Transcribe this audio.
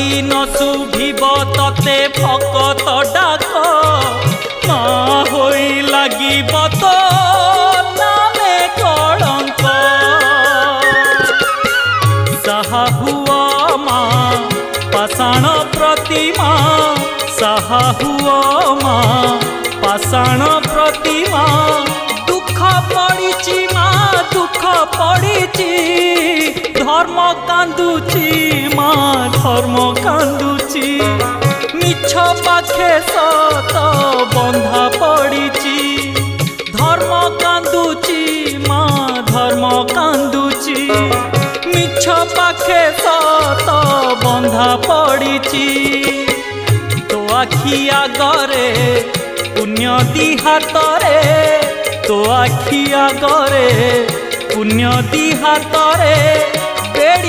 दिन शुभिब तते भकत डाक माँ होई लागिब तो नामे कलंक साहा हुआ माँ पाषाण प्रतिमा साहा हुआ माँ पाषाण प्रतिमा दुख पड़िची माँ दुख पड़िची धर्म कांदुची माँ धर्म कांदुची मिछ पाखे सत बंधा पड़िची धर्म कांदुची माँ धर्म कांदुची मिछ पाखे सत बंधा पड़िची तो आखि आगरे पुण्य दी हातरे तो आखि आगरे पुण्य दी हातरे